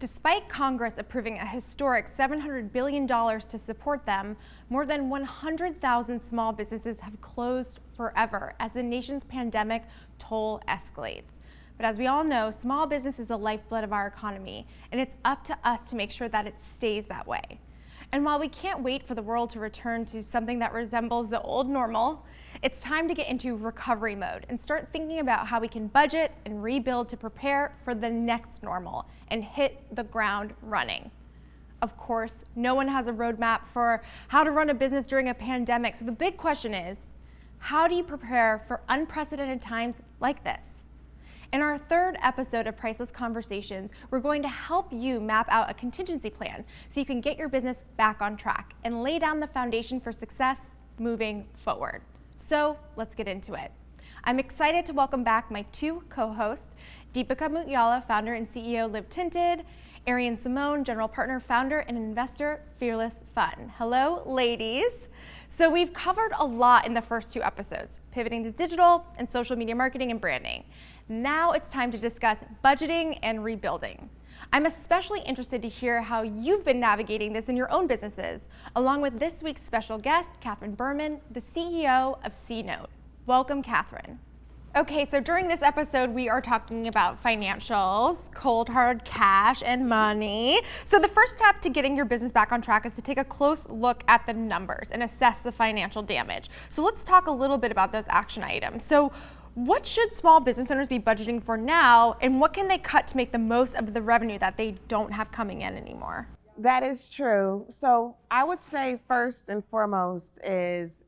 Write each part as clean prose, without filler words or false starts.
Despite Congress approving a historic $700 billion to support them, more than 100,000 small businesses have closed forever as the nation's pandemic toll escalates. But as we all know, small business is the lifeblood of our economy, and it's up to us to make sure that it stays that way. And while we can't wait for the world to return to something that resembles the old normal, it's time to get into recovery mode and start thinking about how we can budget and rebuild to prepare for the next normal and hit the ground running. Of course, no one has a roadmap for how to run a business during a pandemic, so the big question is, how do you prepare for unprecedented times like this? In our third episode of Priceless Conversations, we're going to help you map out a contingency plan so you can get your business back on track and lay down the foundation for success moving forward. So let's get into it. I'm excited to welcome back my two co-hosts, Deepica Mutyala, founder and CEO, Live Tinted, Arian Simone, general partner, founder, and investor, Fearless Fun. Hello, ladies. So we've covered a lot in the first two episodes, pivoting to digital and social media marketing and branding. Now it's time to discuss budgeting and rebuilding. I'm especially interested to hear how you've been navigating this in your own businesses, along with this week's special guest, Catherine Berman, the CEO of C-Note. Welcome, Catherine. Okay, so during this episode, we are talking about financials, cold hard cash, and money. So the first step to getting your business back on track is to take a close look at the numbers and assess the financial damage. So let's talk a little bit about those action items. So what should small business owners be budgeting for now, and what can they cut to make the most of the revenue that they don't have coming in anymore? That is true. So I would say first and foremost is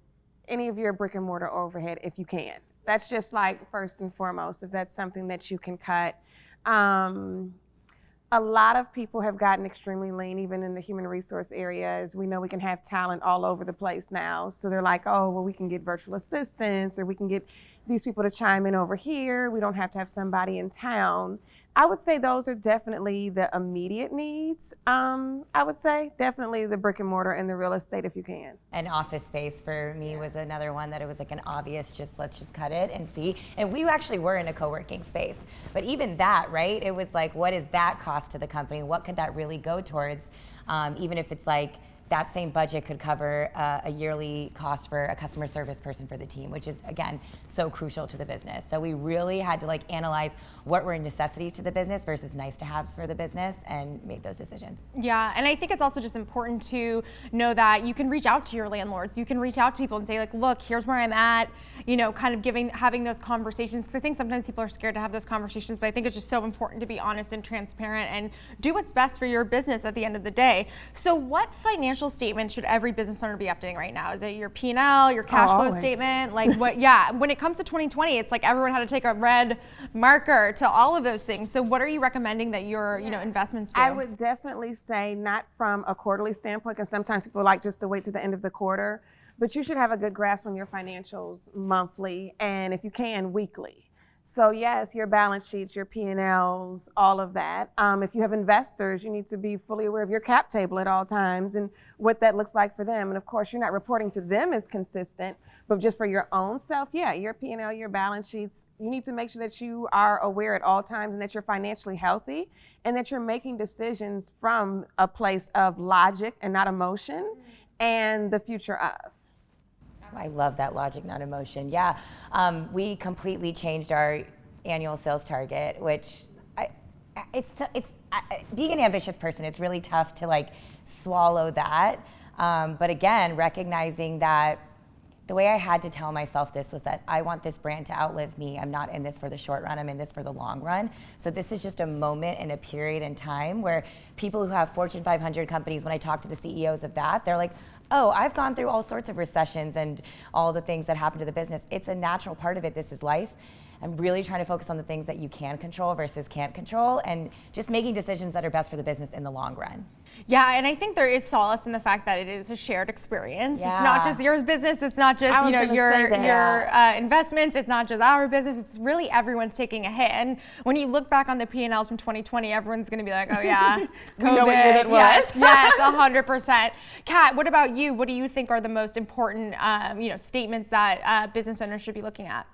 any of your brick and mortar overhead if you can. That's just like first and foremost, if that's something that you can cut. A lot of people have gotten extremely lean, even in the human resource areas. We know we can have talent all over the place now. So they're like, oh, well, we can get virtual assistants, or we can get these people to chime in over here. We don't have to have somebody in town. I would say those are definitely the immediate needs. I would say definitely the brick and mortar and the real estate if you can. And office space for me was another one that it was like an obvious, let's just cut it and see. And we actually were in a co-working space. But even that, right? It was like, what is that cost to the company? What could that really go towards? Even if it's like, that same budget could cover a yearly cost for a customer service person for the team, which is, again, so crucial to the business. So we really had to analyze what were necessities to the business versus nice to haves for the business and make those decisions. Yeah, and I think it's also just important to know that you can reach out to your landlords. You can reach out to people and say, like, look, here's where I'm at, kind of having those conversations. Because I think sometimes people are scared to have those conversations, but I think it's just so important to be honest and transparent and do what's best for your business at the end of the day. So what financial statement should every business owner be updating right now? Is it your P&L, your cash flow statement? Like what? Yeah, when it comes to 2020, it's like everyone had to take a red marker to all of those things. So what are you recommending that your investments do? I would definitely say not from a quarterly standpoint, because sometimes people like just to wait to the end of the quarter, but you should have a good grasp on your financials monthly, and if you can, weekly. So yes, your balance sheets, your P&Ls, all of that. If you have investors, you need to be fully aware of your cap table at all times and what that looks like for them. And of course, you're not reporting to them as consistent, but just for your own self, your P&L, your balance sheets, you need to make sure that you are aware at all times and that you're financially healthy and that you're making decisions from a place of logic and not emotion and the future of. I love that logic, not emotion. Yeah, we completely changed our annual sales target, which being an ambitious person, it's really tough to swallow that. But again, recognizing that the way I had to tell myself this was that I want this brand to outlive me. I'm not in this for the short run, I'm in this for the long run. So this is just a moment and a period in time where people who have Fortune 500 companies, when I talk to the CEOs of that, they're like, oh, I've gone through all sorts of recessions and all the things that happen to the business. It's a natural part of it. This is life. I'm really trying to focus on the things that you can control versus can't control and just making decisions that are best for the business in the long run. Yeah, and I think there is solace in the fact that it is a shared experience. Yeah. It's not just your business, it's not just your investments, it's not just our business, it's really everyone's taking a hit. And when you look back on the P&Ls from 2020, everyone's gonna be like, oh yeah, COVID, we know what year it was. yes, 100%. Kat, what about you? What do you think are the most important statements that business owners should be looking at?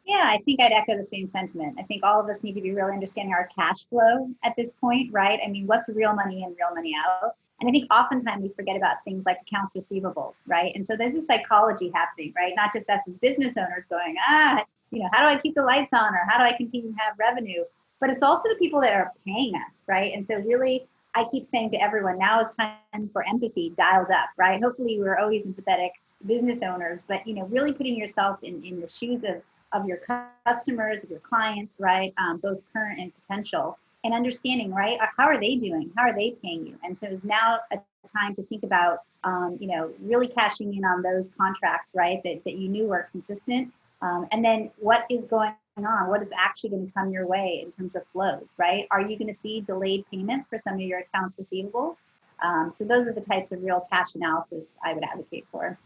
Yeah, I think I'd echo the same sentiment. I think all of us need to be really understanding our cash flow at this point, right? I mean, what's real money in, real money out? And I think oftentimes we forget about things like accounts receivables, right? And so there's a psychology happening, right? Not just us as business owners going, how do I keep the lights on, or how do I continue to have revenue? But it's also the people that are paying us, right? And so really, I keep saying to everyone, now is time for empathy dialed up, right? Hopefully we're always empathetic business owners, but really putting yourself in the shoes of your customers, of your clients, right? Both current and potential, and understanding, right? How are they doing? How are they paying you? And so it's now a time to think about, really cashing in on those contracts, right? That you knew were consistent. And then what is going on? What is actually going to come your way in terms of flows, right? Are you going to see delayed payments for some of your accounts receivables? So those are the types of real cash analysis I would advocate for.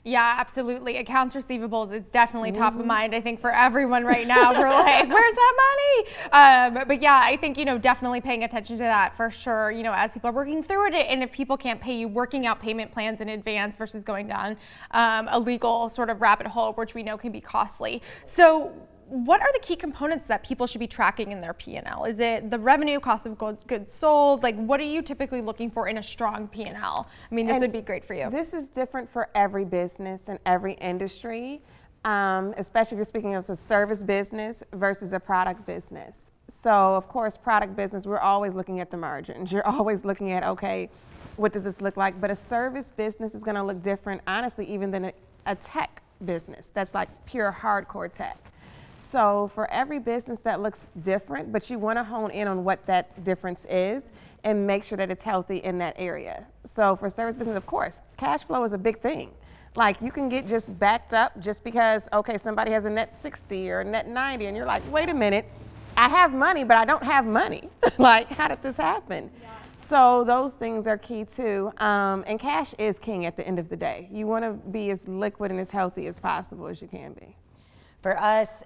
Yeah, absolutely. Accounts receivables, it's definitely top of mind, I think, for everyone right now. We're like, where's that money? But yeah, I think, definitely paying attention to that for sure, as people are working through it. And if people can't pay you, working out payment plans in advance versus going down a legal sort of rabbit hole, which we know can be costly. So what are the key components that people should be tracking in their P&L? Is it the revenue, cost of goods sold? Like, what are you typically looking for in a strong P&L? I mean, this would be great for you. This is different for every business and every industry, especially if you're speaking of a service business versus a product business. So, of course, product business, we're always looking at the margins. You're always looking at, okay, what does this look like? But a service business is going to look different, honestly, even than a tech business. That's like pure hardcore tech. So for every business that looks different, but you want to hone in on what that difference is and make sure that it's healthy in that area. So for service business, of course, cash flow is a big thing. Like you can get just backed up just because, okay, somebody has a net 60 or a net 90 and you're like, wait a minute, I have money, but I don't have money. Like, how did this happen? Yeah. So those things are key too. And cash is king at the end of the day. You want to be as liquid and as healthy as possible as you can be. For us,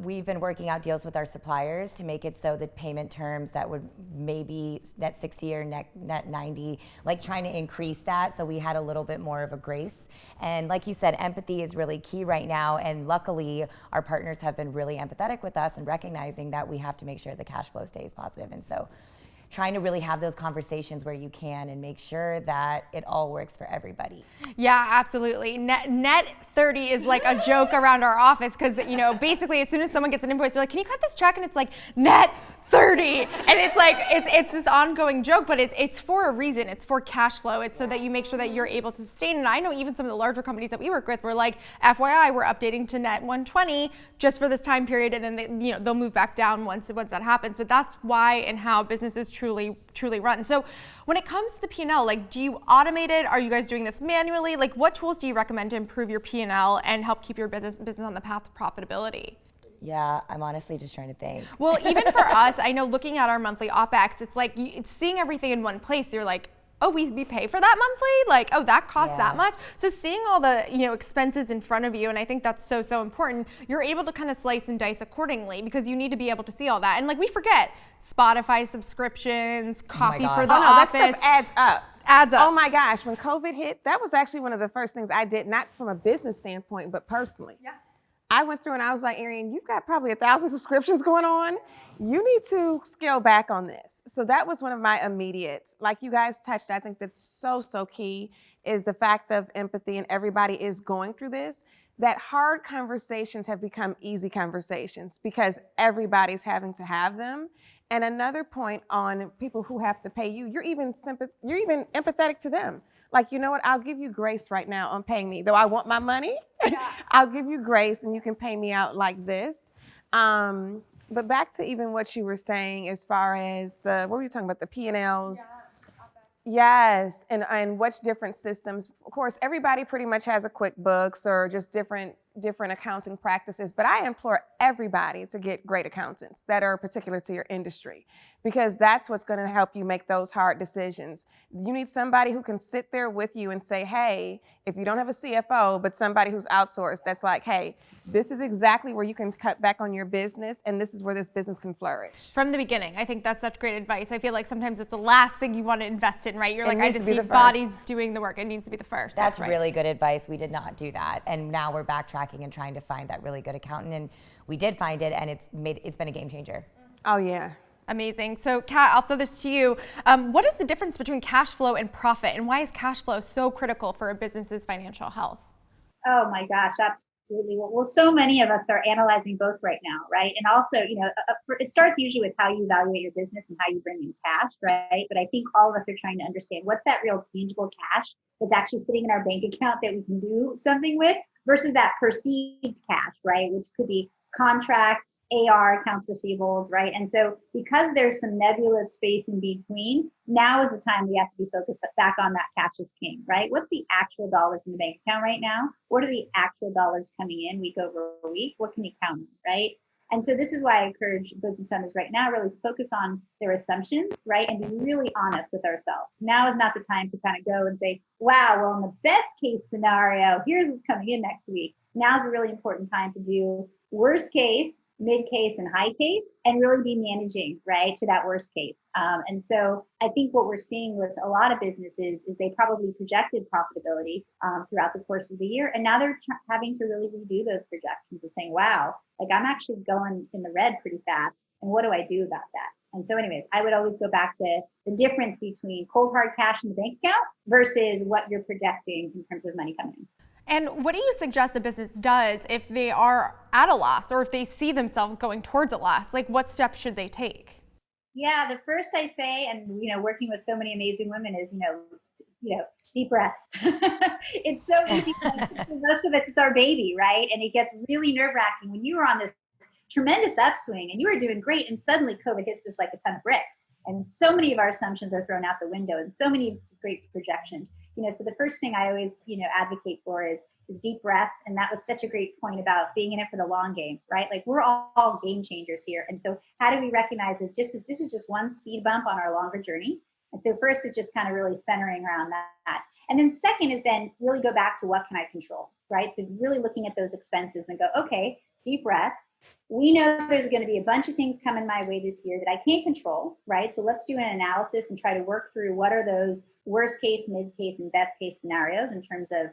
we've been working out deals with our suppliers to make it so that payment terms that would maybe net 60 or net 90, like trying to increase that so we had a little bit more of a grace. And like you said, empathy is really key right now. And luckily, our partners have been really empathetic with us and recognizing that we have to make sure the cash flow stays positive. And so trying to really have those conversations where you can and make sure that it all works for everybody. Yeah, absolutely. Net 30 is like a joke around our office because, basically as soon as someone gets an invoice, they're like, can you cut this check? And it's like, net 30. And it's like, it's this ongoing joke, but it's for a reason. It's for cash flow. It's so that you make sure that you're able to sustain. And I know even some of the larger companies that we work with were like, FYI, we're updating to net 120 just for this time period. And then they'll move back down once that happens. But that's why and how businesses truly run. So when it comes to the P&L, like, do you automate it? Are you guys doing this manually? Like, what tools do you recommend to improve your P&L and help keep your business on the path to profitability? Yeah, I'm honestly just trying to think. Well, even for us, I know looking at our monthly OpEx, it's like it's seeing everything in one place. You're like, oh, we pay for that monthly? Like, oh, that costs that much? So seeing all the expenses in front of you, and I think that's so important, you're able to kind of slice and dice accordingly because you need to be able to see all that. And like we forget, Spotify subscriptions, coffee for the office. That stuff adds up. Oh my gosh, when COVID hit, that was actually one of the first things I did, not from a business standpoint, but personally. Yeah. I went through and I was like, Arian, you've got probably 1,000 subscriptions going on. You need to scale back on this. So that was one of my immediates. Like you guys touched, I think that's so key is the fact of empathy, and everybody is going through this, that hard conversations have become easy conversations because everybody's having to have them. And another point on people who have to pay you, you're even empathetic to them. Like, you know what, I'll give you grace right now on paying me. Though I want my money, I'll give you grace and you can pay me out like this. But back to even what you were saying as far as what were you talking about, the P&Ls? Yes, and which different systems. Of course, everybody pretty much has a QuickBooks or just different accounting practices, but I implore everybody to get great accountants that are particular to your industry because that's what's going to help you make those hard decisions. You need somebody who can sit there with you and say, hey, if you don't have a CFO, but somebody who's outsourced, that's like, hey, this is exactly where you can cut back on your business and this is where this business can flourish. From the beginning, I think that's such great advice. I feel like sometimes it's the last thing you want to invest in, right? You're like, I just need bodies doing the work. It needs to be the first. That's really good advice. We did not do that. And now we're backtracking nerve-wracking and trying to find that really good accountant. And we did find it, and it's been a game changer. Oh yeah. Amazing. So Kat, I'll throw this to you. What is the difference between cash flow and profit, and why is cash flow so critical for a business's financial health? Oh my gosh, absolutely. Well, so many of us are analyzing both right now, right? And also, it starts usually with how you evaluate your business and how you bring in cash, right? But I think all of us are trying to understand what's that real tangible cash that's actually sitting in our bank account that we can do something with versus that perceived cash, right? Which could be contracts, AR, accounts receivables, right? And so because there's some nebulous space in between, now is the time we have to be focused back on that cash is king, right? What's the actual dollars in the bank account right now? What are the actual dollars coming in week over week? What can you count on, right? And so this is why I encourage business owners right now really to focus on their assumptions, right? And be really honest with ourselves. Now is not the time to kind of go and say, wow, well, in the best case scenario, here's what's coming in next week. Now is a really important time to do worst case, mid case, and high case, and really be managing, right, to that worst case. And so I think what we're seeing with a lot of businesses is they probably projected profitability throughout the course of the year. And now they're having to really redo those projections and saying, wow, like I'm actually going in the red pretty fast. And what do I do about that? And so anyways, I would always go back to the difference between cold hard cash in the bank account versus what you're projecting in terms of money coming in. And what do you suggest a business does if they are at a loss or if they see themselves going towards a loss? Like what steps should they take? Yeah, the first I say, and working with so many amazing women is, deep breaths. It's so easy. Most of us, it's our baby, right? And it gets really nerve-wracking when you were on this tremendous upswing and you were doing great, and suddenly COVID hits us like a ton of bricks. And so many of our assumptions are thrown out the window, and so many great projections. So the first thing I always, advocate for is deep breaths. And that was such a great point about being in it for the long game, right? Like we're all game changers here. And so how do we recognize that this is just one speed bump on our longer journey? And so first it's just kind of really centering around that. And then second is then really go back to what can I control, right? So really looking at those expenses and go, okay, deep breath. We know there's going to be a bunch of things coming my way this year that I can't control, right? So let's do an analysis and try to work through what are those worst case, mid case, and best case scenarios in terms of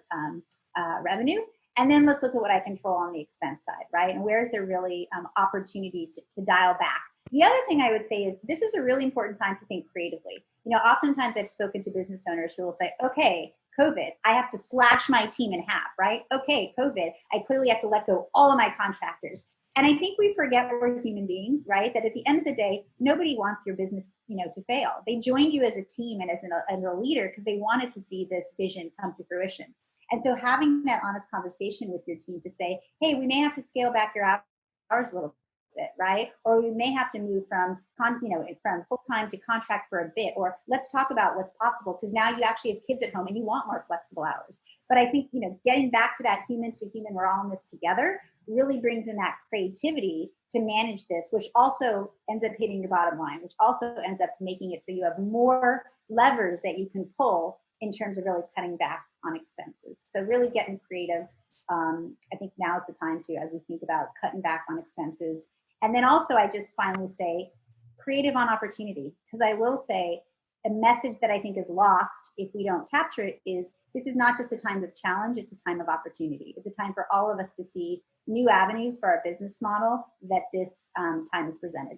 revenue. And then let's look at what I control on the expense side, right? And where is there really opportunity to dial back? The other thing I would say is this is a really important time to think creatively. Oftentimes I've spoken to business owners who will say, okay, COVID, I have to slash my team in half, right? Okay, COVID, I clearly have to let go all of my contractors. And I think we forget we're human beings, right? That at the end of the day, nobody wants your business, to fail. They joined you as a team and as a leader because they wanted to see this vision come to fruition. And so having that honest conversation with your team to say, hey, we may have to scale back your hours a little bit, right? Or we may have to move from full-time to contract for a bit, or let's talk about what's possible because now you actually have kids at home and you want more flexible hours. But I think, getting back to that human to human, we're all in this together, really brings in that creativity to manage this, which also ends up hitting your bottom line, which also ends up making it so you have more levers that you can pull in terms of really cutting back on expenses. So really getting creative. I think now is the time to, as we think about cutting back on expenses. And then also I just finally say creative on opportunity, because I will say a message that I think is lost if we don't capture it is this is not just a time of challenge, it's a time of opportunity. It's a time for all of us to see new avenues for our business model that this time is presented.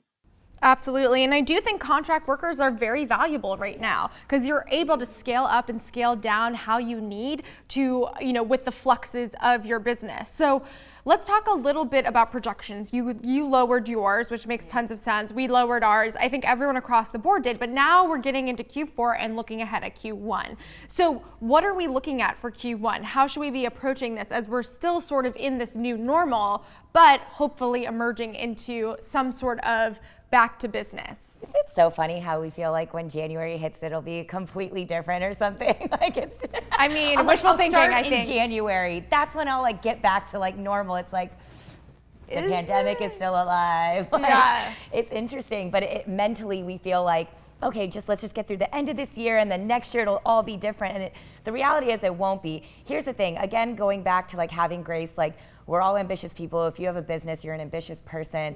Absolutely. And I do think contract workers are very valuable right now because you're able to scale up and scale down how you need to, with the fluxes of your business. So let's talk a little bit about projections. You lowered yours, which makes tons of sense. We lowered ours. I think everyone across the board did, but now we're getting into Q4 and looking ahead at Q1. So what are we looking at for Q1? How should we be approaching this as we're still sort of in this new normal, but hopefully emerging into some sort of back to business? Isn't it so funny how we feel like when January hits, it'll be completely different or something? Wishful thinking, I think. In January, that's when I'll get back to normal. It's like the pandemic is still alive. Yeah. It's interesting, but mentally we feel like, okay, let's just get through the end of this year and then next year it'll all be different. And the reality is it won't be. Here's the thing, again, going back to having grace, we're all ambitious people. If you have a business, you're an ambitious person.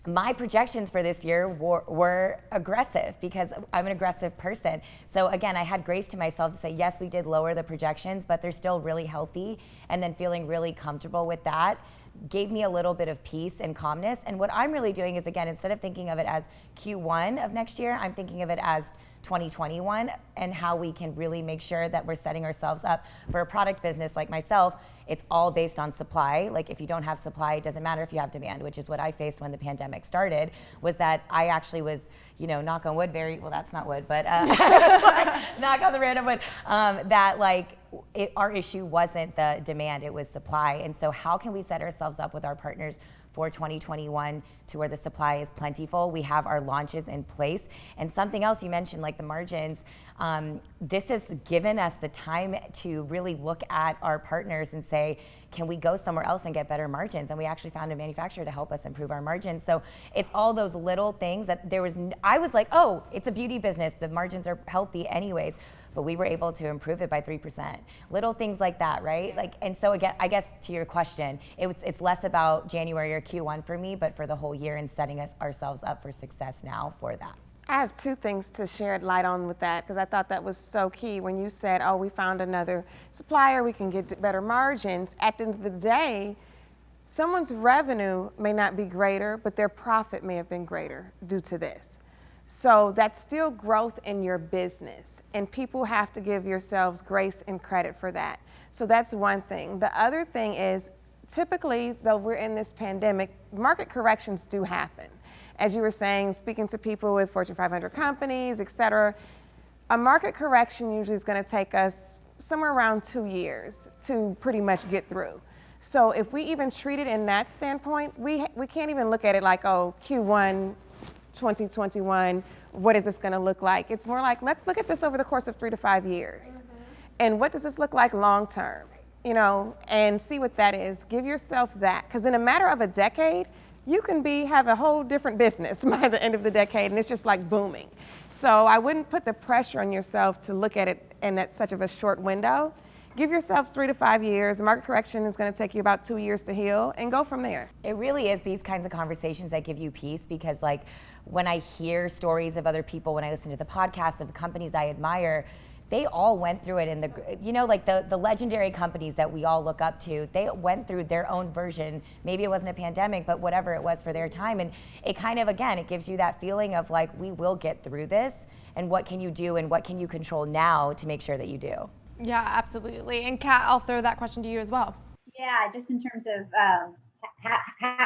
my projections for this year were aggressive because I'm an aggressive person. So again, I had grace to myself to say, yes, we did lower the projections, but they're still really healthy. And then feeling really comfortable with that gave me a little bit of peace and calmness. And what I'm really doing is, again, instead of thinking of it as Q1 of next year, I'm thinking of it as 2021 and how we can really make sure that we're setting ourselves up for a product business like myself. It's all based on supply. Like if you don't have supply, it doesn't matter if you have demand, which is what I faced when the pandemic started, was that I actually was, knock on wood, well, that's not wood, but knock on the random wood, that like our issue wasn't the demand, it was supply. And so how can we set ourselves up with our partners for 2021 to where the supply is plentiful? We have our launches in place. And something else you mentioned, like the margins, this has given us the time to really look at our partners and say, can we go somewhere else and get better margins? And we actually found a manufacturer to help us improve our margins. So it's all those little things that I was like, oh, it's a beauty business. The margins are healthy anyways. But we were able to improve it by 3%. Little things like that, right? Like, and so again, I guess to your question, it's less about January or Q1 for me, but for the whole year and setting ourselves up for success now for that. I have two things to shed light on with that, because I thought that was so key when you said, oh, we found another supplier, we can get better margins. At the end of the day, someone's revenue may not be greater, but their profit may have been greater due to this. So that's still growth in your business, and people have to give yourselves grace and credit for that. So that's one thing. The other thing is, typically, though we're in this pandemic, market corrections do happen. As you were saying, speaking to people with Fortune 500 companies, et cetera, a market correction usually is going to take us somewhere around 2 years to pretty much get through. So if we even treat it in that standpoint, we can't even look at it like, oh, Q1 2021, what is this going to look like? It's more like, let's look at this over the course of 3 to 5 years. And what does this look like long term? And see what that is. Give yourself that, because in a matter of a decade, you can have a whole different business by the end of the decade, and it's just like booming. So I wouldn't put the pressure on yourself to look at it in that such of a short window. Give yourself 3 to 5 years. The market correction is going to take you about 2 years to heal, and go from there. It really is these kinds of conversations that give you peace, because like when I hear stories of other people, when I listen to the podcasts of the companies I admire, they all went through it in the legendary companies that we all look up to, they went through their own version. Maybe it wasn't a pandemic, but whatever it was for their time. And it kind of, again, it gives you that feeling of like, we will get through this, and what can you do and what can you control now to make sure that you do? Yeah, absolutely. And Kat, I'll throw that question to you as well. Yeah, just in terms of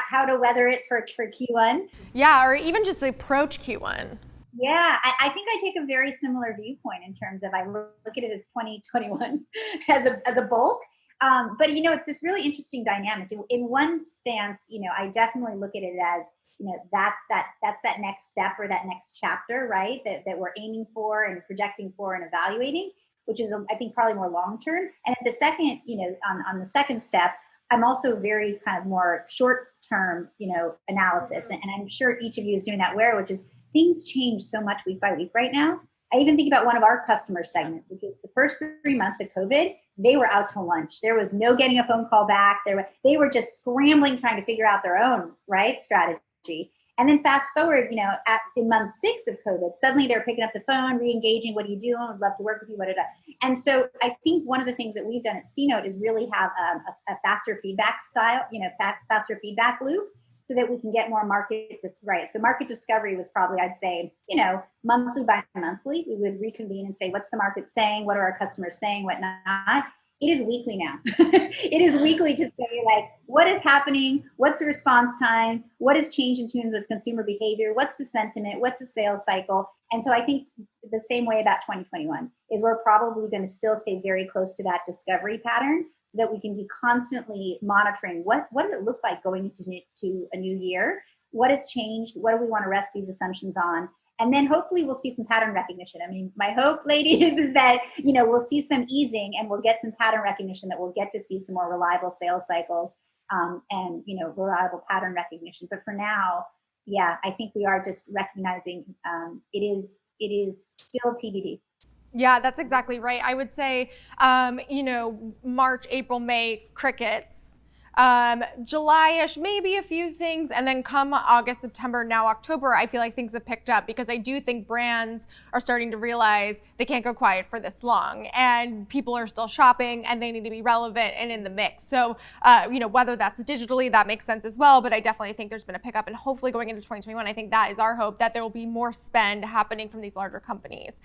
how to weather it for Q1. Yeah, or even just approach Q1. Yeah, I think I take a very similar viewpoint in terms of I look at it as 2021 as a bulk. But it's this really interesting dynamic. In one stance, I definitely look at it as that's that next step or that next chapter, right? That we're aiming for and projecting for and evaluating, which is I think probably more long term. And at the second, on the second step, I'm also very kind of more short term, analysis, and I'm sure each of you is doing that. Which is things change so much week by week right now. I even think about one of our customer segments, which is the first 3 months of COVID, they were out to lunch. There was no getting a phone call back. They were just scrambling, trying to figure out their own strategy. And then fast forward, in month 6 of COVID, suddenly they're picking up the phone, re-engaging. What are you doing? I'd love to work with you. And so I think one of the things that we've done at C-Note is really have a faster feedback style, faster feedback loop, so that we can get more right. So market discovery was probably, I'd say, monthly by monthly, we would reconvene and say, what's the market saying? What are our customers saying? What not? It is weekly now. It is weekly to say, like, what is happening? What's the response time? What has changed in terms of consumer behavior? What's the sentiment? What's the sales cycle? And so I think the same way about 2021 is we're probably going to still stay very close to that discovery pattern, so that we can be constantly monitoring what does it look like going into a new year? What has changed? What do we want to rest these assumptions on? And then hopefully we'll see some pattern recognition. I mean, my hope, ladies, is that, we'll see some easing and we'll get some pattern recognition, that we'll get to see some more reliable sales cycles and reliable pattern recognition. But for now, yeah, I think we are just recognizing it is still TBD. Yeah, that's exactly right. I would say, March, April, May, crickets. July-ish, maybe a few things, and then come August, September, now October, I feel like things have picked up because I do think brands are starting to realize they can't go quiet for this long, and people are still shopping, and they need to be relevant and in the mix. So, whether that's digitally, that makes sense as well, but I definitely think there's been a pickup, and hopefully going into 2021, I think that is our hope, that there will be more spend happening from these larger companies.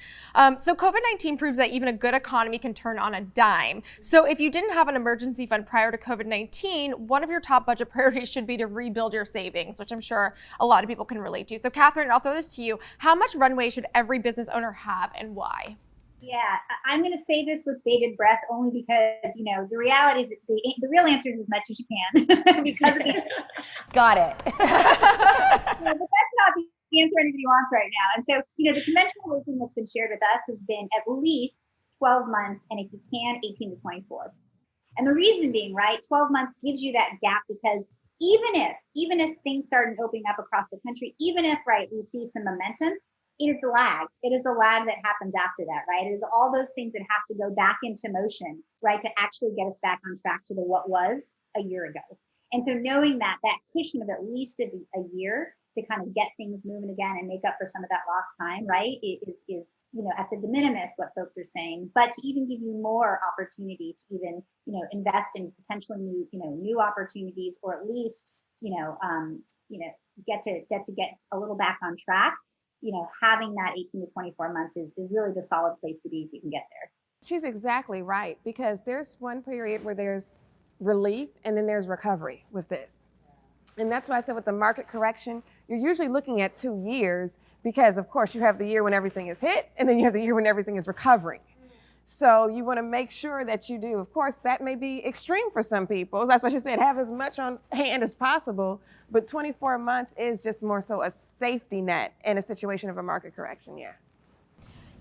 So COVID-19 proves that even a good economy can turn on a dime. So if you didn't have an emergency fund prior to COVID-19, one of your top budget priorities should be to rebuild your savings, which I'm sure a lot of people can relate to. So Catherine, I'll throw this to you. How much runway should every business owner have and why? Yeah, I'm going to say this with bated breath only because, the reality is that the real answer is as much as you can. because of the, Got it. but that's not the answer anybody wants right now. And so, the conventional wisdom that's been shared with us has been at least 12 months, and if you can, 18 to 24. And the reason being, right, 12 months gives you that gap because even if things start opening up across the country, even if, right, we see some momentum, it is the lag. It is the lag that happens after that, right? It is all those things that have to go back into motion, right, to actually get us back on track to what was a year ago. And so knowing that cushion of at least a year to kind of get things moving again and make up for some of that lost time, right, is at the de minimis what folks are saying, but to even give you more opportunity to even, invest in potentially new opportunities, or at least, get a little back on track. Having that 18 to 24 months is really the solid place to be if you can get there. She's exactly right, because there's one period where there's relief and then there's recovery with this. And that's why I said with the market correction, you're usually looking at 2 years because, of course, you have the year when everything is hit and then you have the year when everything is recovering. So you want to make sure that you do. Of course, that may be extreme for some people. That's why she said have as much on hand as possible. But 24 months is just more so a safety net in a situation of a market correction, yeah.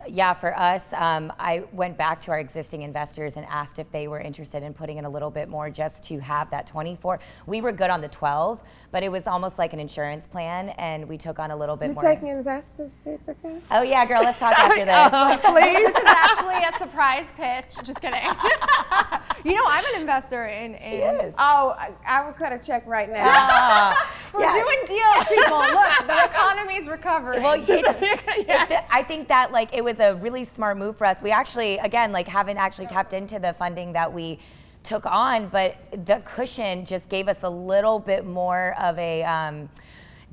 Yeah, for us, I went back to our existing investors and asked if they were interested in putting in a little bit more just to have that 24. We were good on the 12, but it was almost like an insurance plan, and we took on a little bit more. You're taking investors, Deepica? Oh yeah, girl, let's talk after this. Please. This is actually a surprise pitch. Just kidding. I'm an investor in. She is. Oh, I will cut a check right now. We're doing deals, people. Look, the economy's recovering. Well, I think that it was a really smart move for us. We actually, again, haven't actually tapped into the funding that we took on, but the cushion just gave us a little bit more of a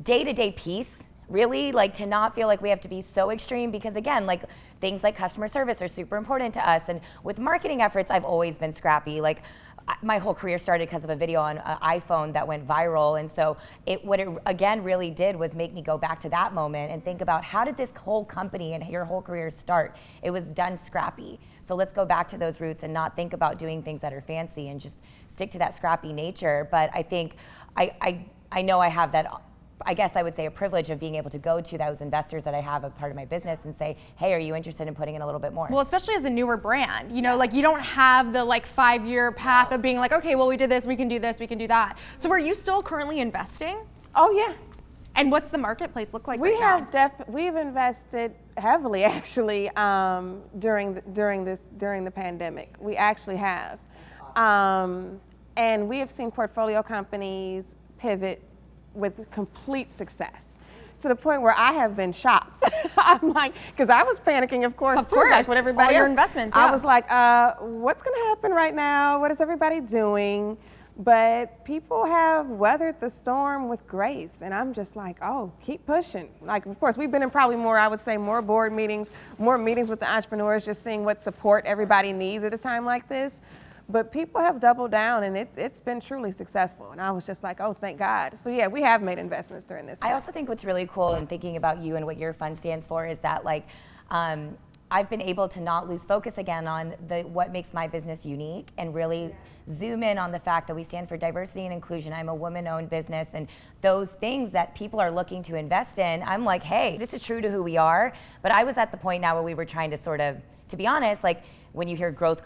day-to-day piece, really, to not feel like we have to be so extreme, because again, things like customer service are super important to us. And with marketing efforts, I've always been scrappy. My whole career started because of a video on an iPhone that went viral. And so what it again really did was make me go back to that moment and think about, how did this whole company and your whole career start? It was done scrappy. So let's go back to those roots and not think about doing things that are fancy and just stick to that scrappy nature. But I think I know I have that, I guess I would say, a privilege of being able to go to those investors that I have a part of my business and say, hey, are you interested in putting in a little bit more? Well, especially as a newer brand, you don't have the 5-year path of being okay, well, we did this, we can do this, we can do that. So are you still currently investing? Oh, yeah. And what's the marketplace look like We've invested heavily, actually, during the pandemic. We actually have. And we have seen portfolio companies pivot with complete success, to the point where I have been shocked. I'm because I was panicking, of course, too, like what everybody all your else. investments. I was what's going to happen right now? What is everybody doing? But people have weathered the storm with grace, and I'm just keep pushing. Of course, we've been in probably more board meetings, more meetings with the entrepreneurs, just seeing what support everybody needs at a time like this. But people have doubled down, and it's been truly successful. And I was just oh, thank God. So yeah, we have made investments during this time. I also think what's really cool in thinking about you and what your fund stands for is that I've been able to not lose focus again on what makes my business unique, and really zoom in on the fact that we stand for diversity and inclusion. I'm a woman-owned business, and those things that people are looking to invest in, I'm hey, this is true to who we are. But I was at the point now where we were trying to sort of, to be honest, when you hear growth,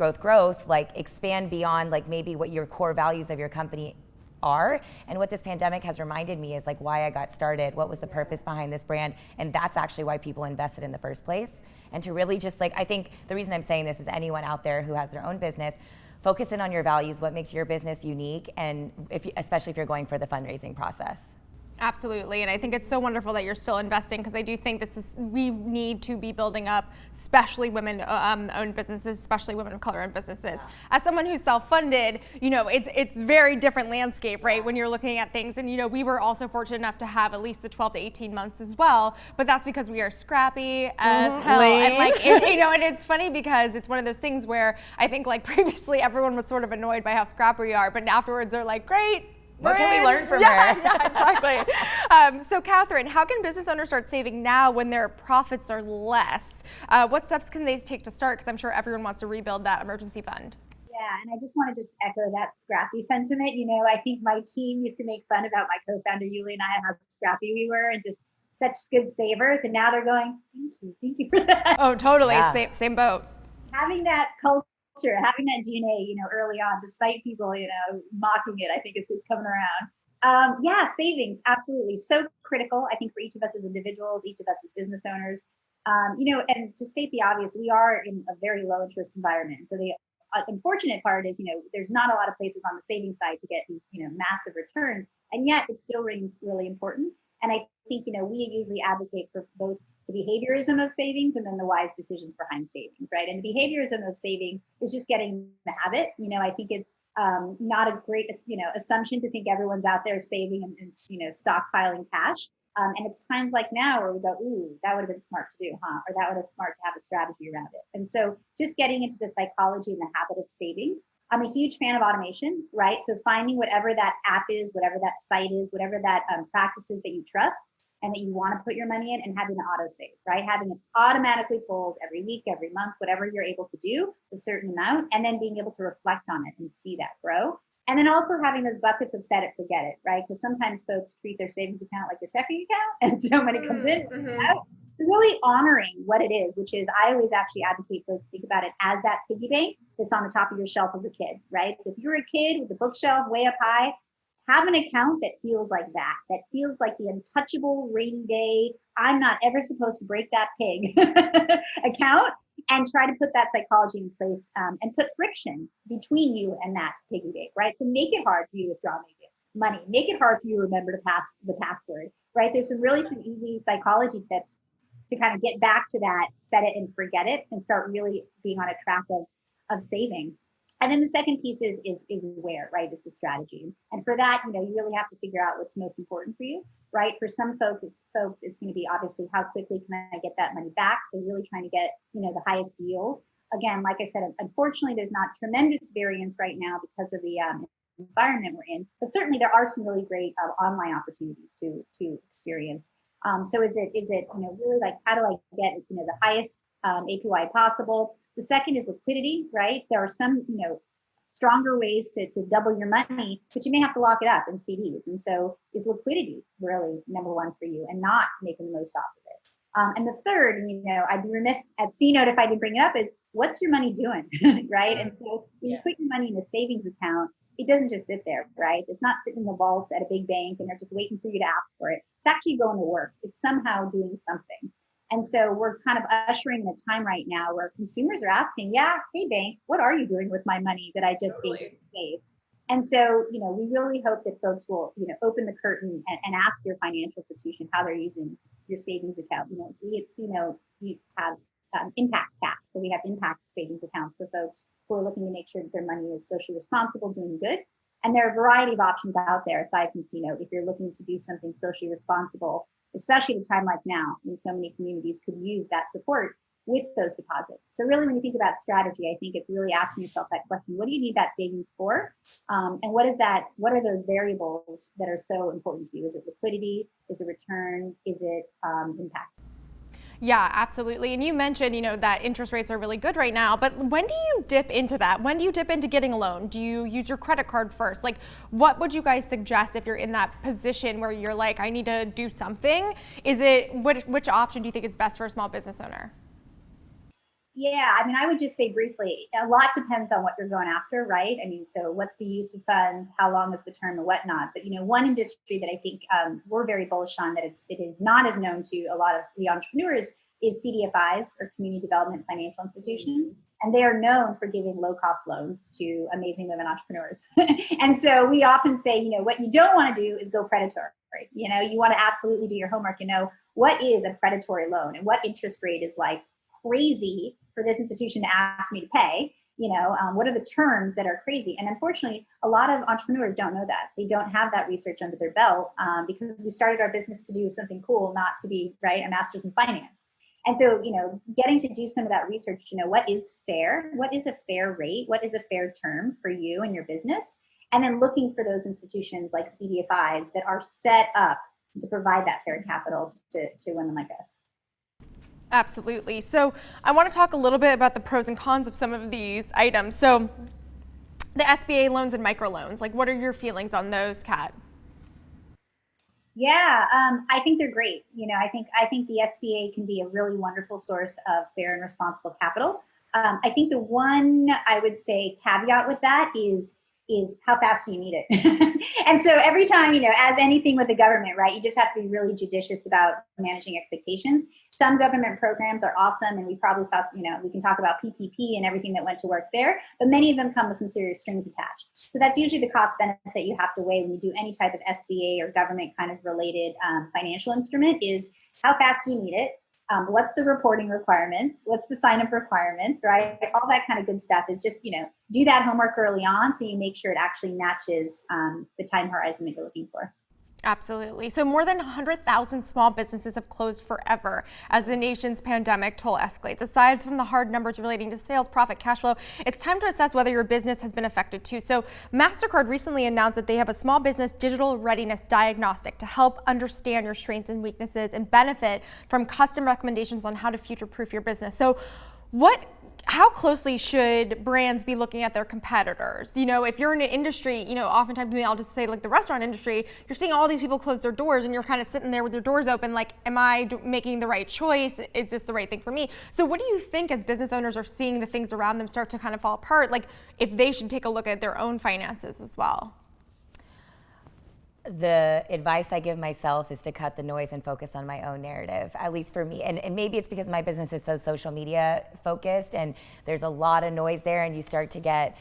expand beyond maybe what your core values of your company are. And what this pandemic has reminded me is why I got started, what was the purpose behind this brand, and that's actually why people invested in the first place. And to really just I think the reason I'm saying this is anyone out there who has their own business, focus in on your values, what makes your business unique, and especially if you're going for the fundraising process. Absolutely, and I think it's so wonderful that you're still investing, because I do think we need to be building up, especially women-owned businesses, especially women of color-owned businesses. As someone who's self-funded, it's very different landscape, right? When you're looking at things, and we were also fortunate enough to have at least the 12 to 18 months as well, but that's because we are scrappy as hell, and it's funny because it's one of those things where I think previously everyone was sort of annoyed by how scrappy we are, but afterwards they're like, great. What can we learn from her? Yeah, exactly. So Catherine, how can business owners start saving now when their profits are less? What steps can they take to start? Because I'm sure everyone wants to rebuild that emergency fund. Yeah, and I just want to echo that scrappy sentiment. I think my team used to make fun about my co-founder Yuli and I, how scrappy we were and just such good savers. And now they're going, thank you for that. Oh, totally. Yeah. Same boat. Having that culture, having that DNA, early on, despite people, mocking it, I think it's coming around. Yeah, savings, absolutely. So critical, I think, for each of us as individuals, each of us as business owners. And to state the obvious, we are in a very low interest environment. So the unfortunate part is, there's not a lot of places on the savings side to get these, massive returns. And yet it's still really important. And I think, we usually advocate for both the behaviorism of savings and then the wise decisions behind savings, right? And the behaviorism of savings is just getting the habit. I think it's not a great, assumption to think everyone's out there saving and stockpiling cash. And it's times like now where we go, ooh, that would have been smart to do, huh? Or that would have been smart to have a strategy around it. And so just getting into the psychology and the habit of savings. I'm a huge fan of automation, right? So finding whatever that app is, whatever that site is, whatever that practice is that you trust and that you want to put your money in, and having the auto save, right? Having it automatically pulled every week, every month, whatever you're able to do, a certain amount, and then being able to reflect on it and see that grow. And then also having those buckets of set it, forget it, right? Because sometimes folks treat their savings account like their checking account, and so when it comes in, out, really honoring what it is, which is, I always actually advocate folks think about it as that piggy bank that's on the top of your shelf as a kid, right? So if you're a kid with the bookshelf way up high, have an account that feels like that feels like the untouchable rainy day, I'm not ever supposed to break that pig account, and try to put that psychology in place and put friction between you and that piggy bank, right? So make it hard for you to withdraw money, make it hard for you to remember to pass the password, right? There's some easy psychology tips to kind of get back to that, set it and forget it, and start really being on a track of saving. And then the second piece is where, right, is the strategy. And for that, you really have to figure out what's most important for you, right? For some folks, it's going to be obviously how quickly can I get that money back? So really trying to get, the highest yield. Again, like I said, unfortunately, there's not tremendous variance right now because of the environment we're in, but certainly there are some really great online opportunities to experience. So is it really like, how do I get, the highest APY possible? The second is liquidity, right? There are some, stronger ways to double your money, but you may have to lock it up in CDs. And so is liquidity really number one for you, and not making the most off of it? And the third, I'd be remiss at C Note if I didn't bring it up, is what's your money doing, right? And so when you put your money in a savings account, it doesn't just sit there, right? It's not sitting in the vault at a big bank and they're just waiting for you to ask for it. It's actually going to work. It's somehow doing something. And so we're kind of ushering the time right now where consumers are asking, hey bank, what are you doing with my money that I just gave? And so, we really hope that folks will, open the curtain and ask your financial institution how they're using your savings account. We have impact caps. So we have impact savings accounts for folks who are looking to make sure that their money is socially responsible, doing good. And there are a variety of options out there aside from C Note if you're looking to do something socially responsible, especially at a time like now when so many communities could use that support with those deposits. So really, when you think about strategy, I think it's really asking yourself that question: what do you need that savings for? And what are those variables that are so important to you? Is it liquidity? Is it return? Is it impact? Yeah, absolutely. And you mentioned, that interest rates are really good right now, but when do you dip into that? When do you dip into getting a loan? Do you use your credit card first? Like, what would you guys suggest if you're in that position where you're like, I need to do something? Which option do you think is best for a small business owner? Yeah, I would just say briefly, a lot depends on what you're going after, right? So what's the use of funds? How long is the term and whatnot? But, one industry that I think we're very bullish on, that it is not as known to a lot of the entrepreneurs, is CDFIs, or community development financial institutions. And they are known for giving low-cost loans to amazing women entrepreneurs. And so we often say, what you don't want to do is go predatory. You want to absolutely do your homework and know what is a predatory loan and what interest rate is like crazy for this institution to ask me to pay. What are the terms that are crazy? And unfortunately, a lot of entrepreneurs don't know that. They don't have that research under their belt because we started our business to do something cool, not to be, a master's in finance. And so, getting to do some of that research, what is fair? What is a fair rate? What is a fair term for you and your business? And then looking for those institutions like CDFIs that are set up to provide that fair capital to women like us. Absolutely. So I want to talk a little bit about the pros and cons of some of these items. So the SBA loans and microloans, what are your feelings on those, Kat? Yeah, I think they're great. I think the SBA can be a really wonderful source of fair and responsible capital. I think the one I would say caveat with that is how fast do you need it? And so every time, as anything with the government, right, you just have to be really judicious about managing expectations. Some government programs are awesome, and we probably saw, we can talk about PPP and everything that went to work there, but many of them come with some serious strings attached. So that's usually the cost benefit you have to weigh when you do any type of SBA or government kind of related financial instrument is how fast do you need it? What's the reporting requirements? What's the sign-up requirements, right? All that kind of good stuff is just, do that homework early on so you make sure it actually matches the time horizon that you're looking for. Absolutely. So more than 100,000 small businesses have closed forever as the nation's pandemic toll escalates. Aside from the hard numbers relating to sales, profit, cash flow, it's time to assess whether your business has been affected too. So Mastercard recently announced that they have a small business digital readiness diagnostic to help understand your strengths and weaknesses and benefit from custom recommendations on how to future-proof your business. So how closely should brands be looking at their competitors? If you're in an industry, oftentimes I'll just say like the restaurant industry, you're seeing all these people close their doors and you're kind of sitting there with your doors open like, am I making the right choice? Is this the right thing for me? So what do you think as business owners are seeing the things around them start to kind of fall apart, like if they should take a look at their own finances as well? The advice I give myself is to cut the noise and focus on my own narrative, at least for me. And maybe it's because my business is so social media focused and there's a lot of noise there and you start to get,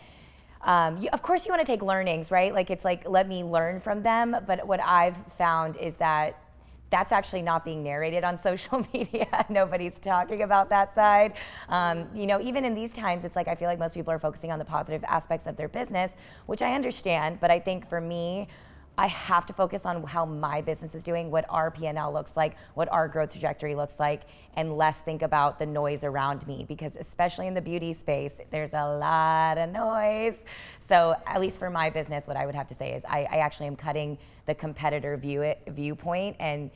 of course you want to take learnings, right? It's like, let me learn from them. But what I've found is that that's actually not being narrated on social media. Nobody's talking about that side. Even in these times, it's like, I feel like most people are focusing on the positive aspects of their business, which I understand. But I think for me, I have to focus on how my business is doing, what our P&L looks like, what our growth trajectory looks like, and less think about the noise around me, because especially in the beauty space, there's a lot of noise. So at least for my business, what I would have to say is I actually am cutting the competitor viewpoint and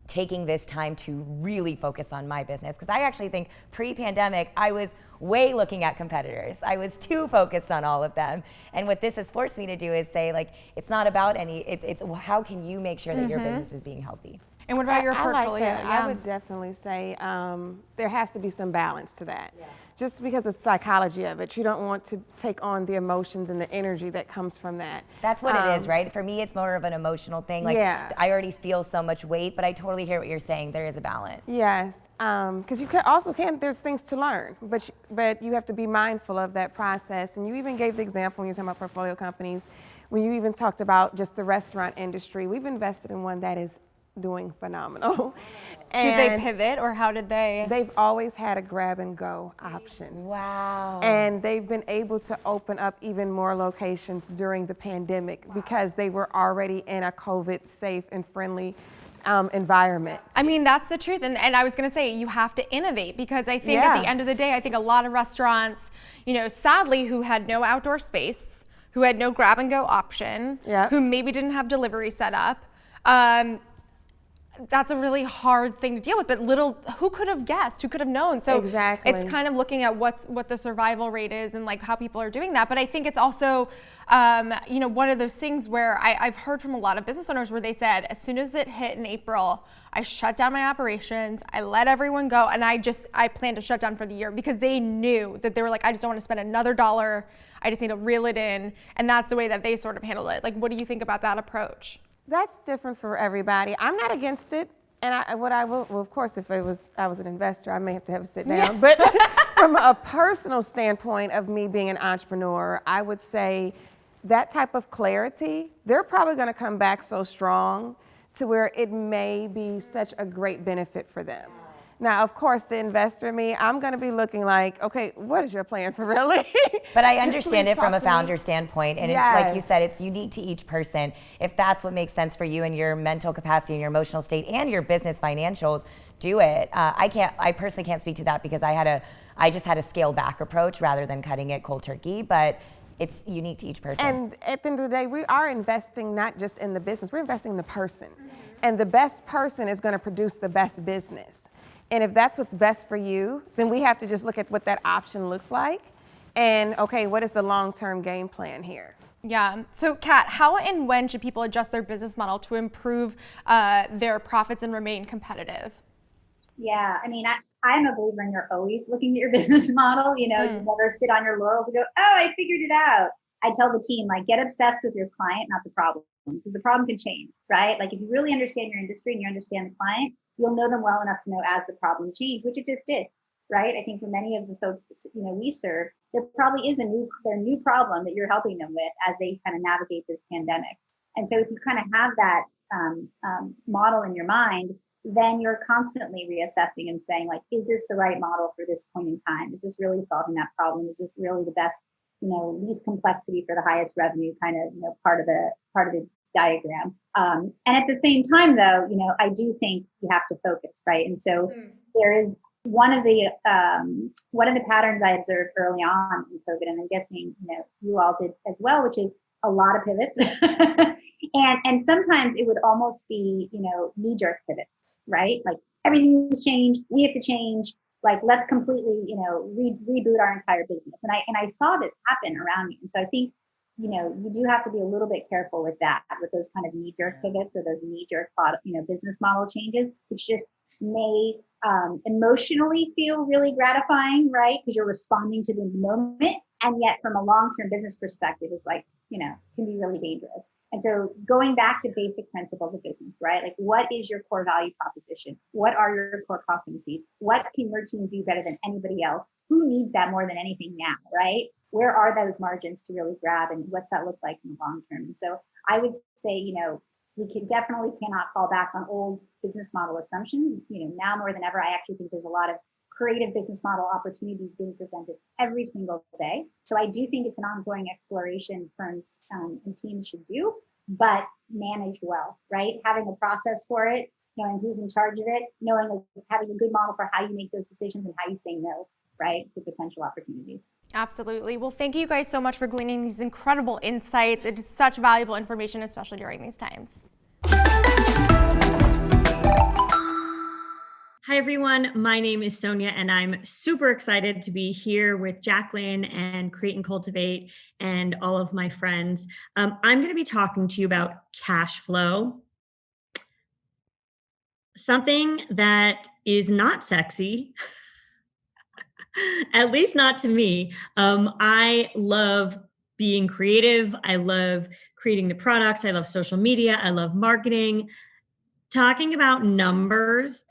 taking this time to really focus on my business. Because I actually think pre-pandemic, I was way looking at competitors. I was too focused on all of them. And what this has forced me to do is say, it's not about it's how can you make sure that your business is being healthy? And what about your I portfolio? like that. I would definitely say there has to be some balance to that. Yeah. Just because of the psychology of it, you don't want to take on the emotions and the energy that comes from that. That's what it is, right? For me, it's more of an emotional thing. I already feel so much weight, but I totally hear what you're saying. There is a balance. Yes, because you there's things to learn, but you have to be mindful of that process. And you even gave the example when you were talking about portfolio companies, when you even talked about just the restaurant industry. We've invested in one that is doing phenomenal. Did they pivot or how did they? They've always had a grab and go option. Wow. And they've been able to open up even more locations during the pandemic because they were already in a COVID safe and friendly environment. I mean, that's the truth. And I was going to say, you have to innovate because I think at the end of the day, I think a lot of restaurants, sadly, who had no outdoor space, who had no grab and go option, who maybe didn't have delivery set up, that's a really hard thing to deal with, but who could have guessed, who could have known? So it's kind of looking at what the survival rate is and how people are doing that. But I think it's also, one of those things where I've heard from a lot of business owners where they said, as soon as it hit in April, I shut down my operations, I let everyone go, and I plan to shut down for the year because they knew that they were like, I just don't want to spend another dollar, I just need to reel it in. And that's the way that they sort of handled it. What do you think about that approach? That's different for everybody. I'm not against it. And well, of course, if I was an investor, I may have to have a sit down. But from a personal standpoint of me being an entrepreneur, I would say that type of clarity, they're probably going to come back so strong to where it may be such a great benefit for them. Now, of course, the investor in me, I'm going to be looking like, okay, what is your plan for really? But I understand Please it from talk a to me. founder standpoint. And Yes. like you said, it's unique to each person. If that's what makes sense for you and your mental capacity and your emotional state and your business financials, do it. I personally can't speak to that because I just had a scale back approach rather than cutting it cold turkey, but it's unique to each person. And at the end of the day, we are investing not just in the business, we're investing in the person. And the best person is going to produce the best business. And if that's what's best for you, then we have to just look at what that option looks like. And okay, what is the long-term game plan here? Yeah. So, Kat, how and when should people adjust their business model to improve their profits and remain competitive? Yeah, I mean, I'm a believer in you're always looking at your business model. You never sit on your laurels and go, oh, I figured it out. I tell the team, like, get obsessed with your client, not the problem, because the problem can change, right? Like, if you really understand your industry and you understand the client, you'll know them well enough to know as the problem changed, which it just did, right? I think for many of the folks, we serve, there probably is their new problem that you're helping them with as they kind of navigate this pandemic. And so if you kind of have that model in your mind, then you're constantly reassessing and saying, like, is this the right model for this point in time? Is this really solving that problem? Is this really the best, least complexity for the highest revenue kind of, part of the diagram? And at the same time, though, I do think you have to focus, right? And so there is one of the patterns I observed early on in COVID, and I'm guessing, you all did as well, which is a lot of pivots. And sometimes it would almost be, knee-jerk pivots, right? Like, everything's changed, we have to change, like, let's completely, reboot our entire business. And I saw this happen around me. And so I think, you do have to be a little bit careful with that, with those kind of knee-jerk pivots or those knee-jerk, business model changes, which just may emotionally feel really gratifying, right? Because you're responding to the moment. And yet from a long-term business perspective, it's like, can be really dangerous. And so going back to basic principles of business, right? Like, what is your core value proposition? What are your core competencies? What can your team do better than anybody else? Who needs that more than anything now, right? Where are those margins to really grab, and what's that look like in the long term? And so I would say, we definitely cannot fall back on old business model assumptions. Now more than ever, I actually think there's a lot of creative business model opportunities being presented every single day. So I do think it's an ongoing exploration firms and teams should do, but managed well, right? Having a process for it, knowing who's in charge of it, having a good model for how you make those decisions and how you say no, right, to potential opportunities. Absolutely. Well, thank you guys so much for gleaning these incredible insights. It is such valuable information, especially during these times. Hi, everyone. My name is Sonia, and I'm super excited to be here with Jaclyn and Create and Cultivate and all of my friends. I'm going to be talking to you about cash flow, something that is not sexy, at least not to me. I love being creative. I love creating the products. I love social media. I love marketing. Talking about numbers,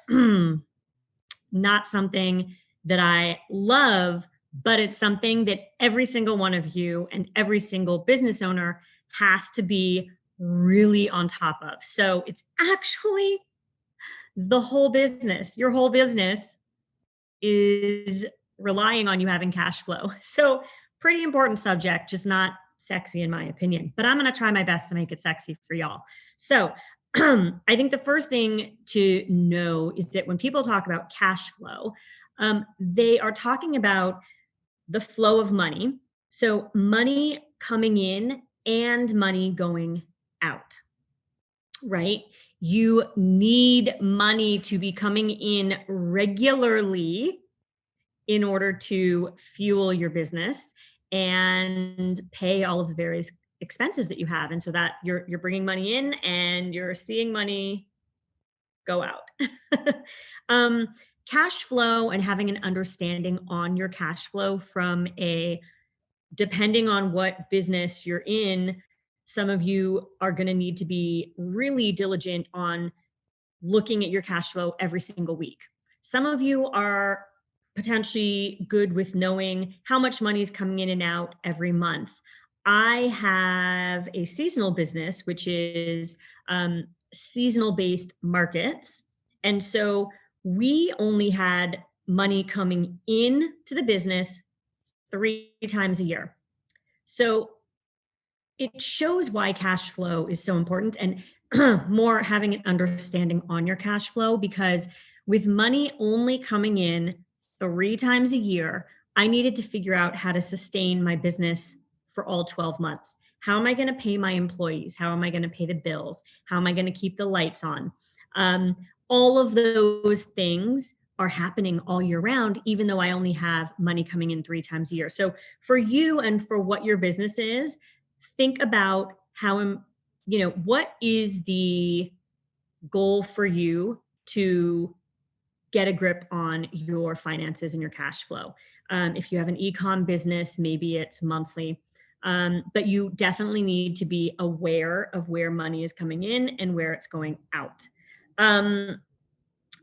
not something that I love, but it's something that every single one of you and every single business owner has to be really on top of. So it's actually the whole business. Your whole business is relying on you having cash flow. So pretty important subject, just not sexy in my opinion, but I'm going to try my best to make it sexy for y'all. So I think the first thing to know is that when people talk about cash flow, they are talking about the flow of money. So money coming in and money going out, right? You need money to be coming in regularly in order to fuel your business and pay all of the various expenses that you have. And so that you're bringing money in and you're seeing money go out. Cash flow and having an understanding on your cash flow depending on what business you're in, some of you are going to need to be really diligent on looking at your cash flow every single week. Some of you are potentially good with knowing how much money is coming in and out every month. I have a seasonal business, which is seasonal based markets. And so we only had money coming in to the business 3 times a year. So it shows why cash flow is so important, and more having an understanding on your cash flow, because with money only coming in 3 times a year, I needed to figure out how to sustain my business for all 12 months. How am I going to pay my employees? How am I going to pay the bills? How am I going to keep the lights on? All of those things are happening all year round, even though I only have money coming in 3 times a year. So for you and for what your business is, think about what is the goal for you to get a grip on your finances and your cash flow. If you have an e-com business, maybe it's monthly, but you definitely need to be aware of where money is coming in and where it's going out.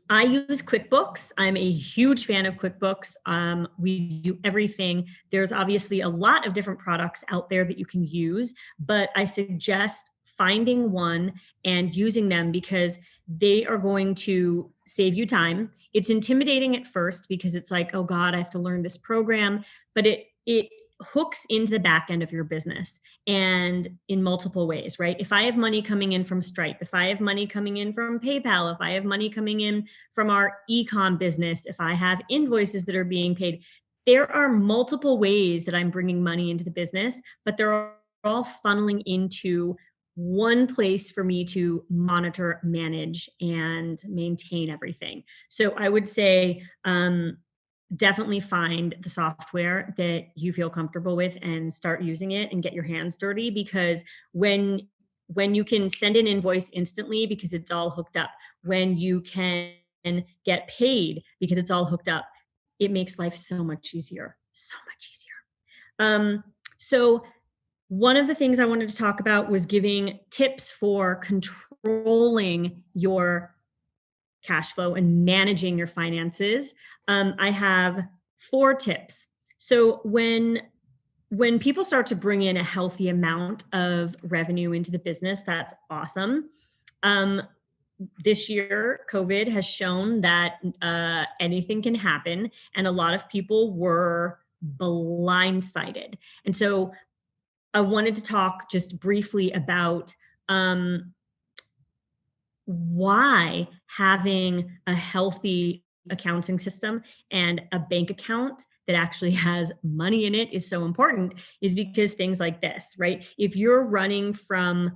I use QuickBooks. I'm a huge fan of QuickBooks. We do everything. There's obviously a lot of different products out there that you can use, but I suggest finding one and using them because they are going to save you time. It's intimidating at first because it's like, oh God, I have to learn this program, but it hooks into the back end of your business and in multiple ways, right? If I have money coming in from Stripe, if I have money coming in from PayPal, if I have money coming in from our e-com business, if I have invoices that are being paid, there are multiple ways that I'm bringing money into the business, but they're all funneling into one place for me to monitor, manage, and maintain everything. So I would say, definitely find the software that you feel comfortable with and start using it and get your hands dirty, because when you can send an invoice instantly because it's all hooked up, when you can get paid because it's all hooked up, it makes life so much easier. So one of the things I wanted to talk about was giving tips for controlling your cash flow and managing your finances. I have 4 tips. So when people start to bring in a healthy amount of revenue into the business, that's awesome. This year, COVID has shown that anything can happen, and a lot of people were blindsided. And so I wanted to talk just briefly about why having a healthy accounting system and a bank account that actually has money in it is so important, is because things like this, right? If you're running from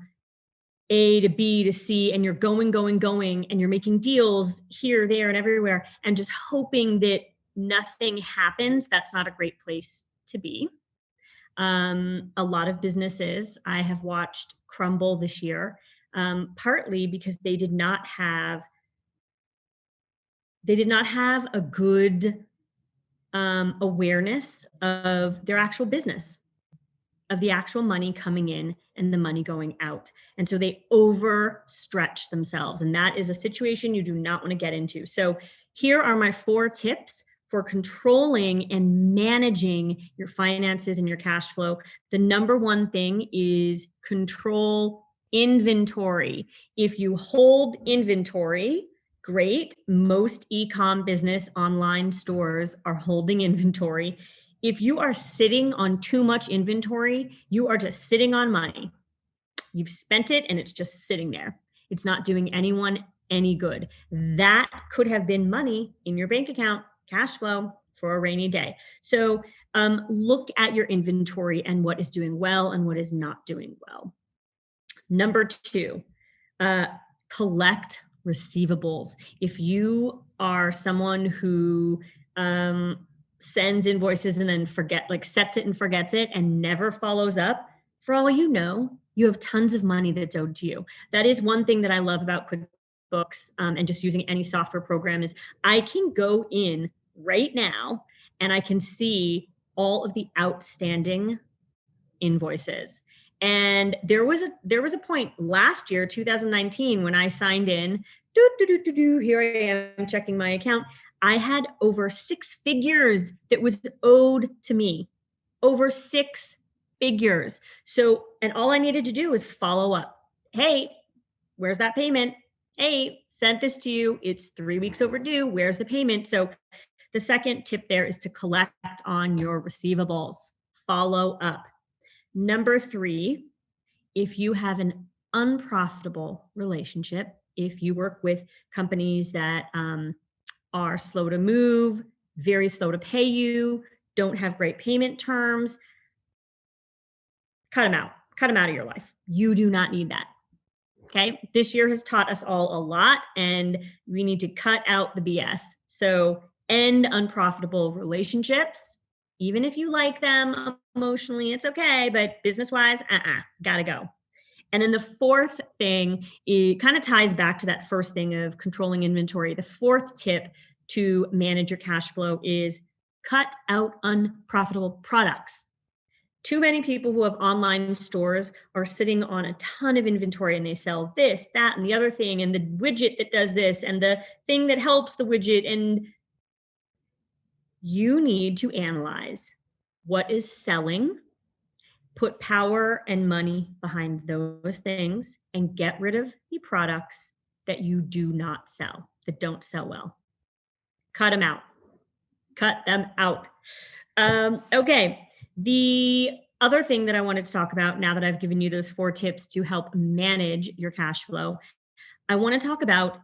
A to B to C and you're going, and you're making deals here, there, and everywhere, and just hoping that nothing happens, that's not a great place to be. A lot of businesses I have watched crumble this year, partly because they did not have a good awareness of their actual business, of the actual money coming in and the money going out. And so they overstretch themselves. And that is a situation you do not want to get into. So here are my 4 tips for controlling and managing your finances and your cash flow. The number one thing is control inventory. If you hold inventory, great. Most e-com business online stores are holding inventory. If you are sitting on too much inventory, you are just sitting on money. You've spent it and it's just sitting there. It's not doing anyone any good. That could have been money in your bank account, cash flow for a rainy day. So look at your inventory and what is doing well and what is not doing well. Number 2, collect receivables. If you are someone who sends invoices and then sets it and forgets it and never follows up, for all you know, you have tons of money that's owed to you. That is one thing that I love about QuickBooks and just using any software program is I can go in right now and I can see all of the outstanding invoices. And there was a point last year, 2019, when I signed in Here I am checking my account. I had over 6 figures that was owed to me. Over 6 figures. So, and all I needed to do was follow up. Hey, where's that payment? Hey, sent this to you. It's 3 weeks overdue. Where's the payment? So the second tip there is to collect on your receivables. Follow up. Number 3, if you have an unprofitable relationship, if you work with companies that are slow to move, very slow to pay you, don't have great payment terms, cut them out. Cut them out of your life. You do not need that. Okay. This year has taught us all a lot, and we need to cut out the BS. So end unprofitable relationships. Even if you like them emotionally, it's okay, but business-wise, gotta go. And then the fourth thing, it kind of ties back to that first thing of controlling inventory. The fourth tip to manage your cash flow is cut out unprofitable products. Too many people who have online stores are sitting on a ton of inventory, and they sell this, that, and the other thing, and the widget that does this, and the thing that helps the widget. And you need to analyze what is selling, put power and money behind those things, and get rid of the products that you do not sell, that don't sell well. Cut them out. Cut them out. Okay. The other thing that I wanted to talk about, now that I've given you those 4 tips to help manage your cash flow, I want to talk about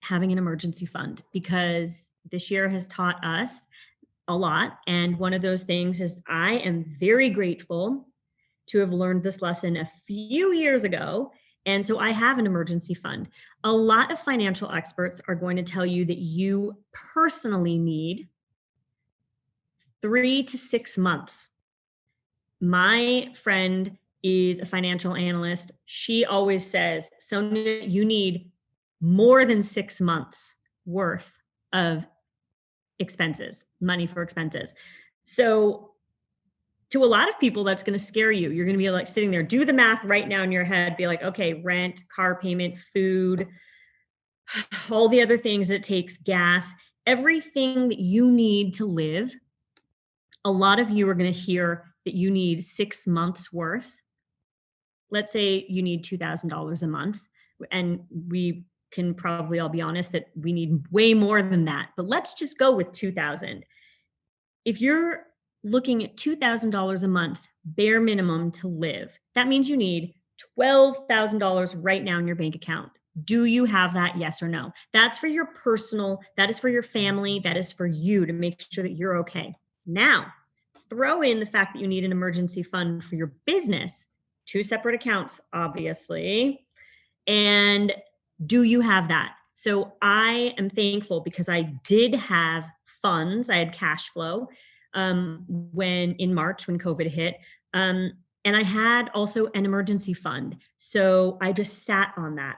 having an emergency fund, because this year has taught us a lot. And one of those things is I am very grateful to have learned this lesson a few years ago. And so I have an emergency fund. A lot of financial experts are going to tell you that you personally need 3 to 6 months. My friend is a financial analyst. She always says, Sonia, you need more than 6 months worth of expenses, money for expenses. So to a lot of people, that's going to scare you. You're going to be like sitting there, do the math right now in your head, be like, okay, rent, car payment, food, all the other things that it takes, gas, everything that you need to live. A lot of you are going to hear that you need 6 months worth. Let's say you need $2,000 a month, and we can probably all be honest that we need way more than that, but let's just go with 2,000. If you're looking at $2,000 a month, bare minimum to live, that means you need $12,000 right now in your bank account. Do you have that? Yes or no? That's for your personal, that is for your family, that is for you to make sure that you're okay. Now, throw in the fact that you need an emergency fund for your business, 2 separate accounts, obviously. And do you have that? So I am thankful because I did have funds. I had cash flow when in March, when COVID hit. And I had also an emergency fund. So I just sat on that.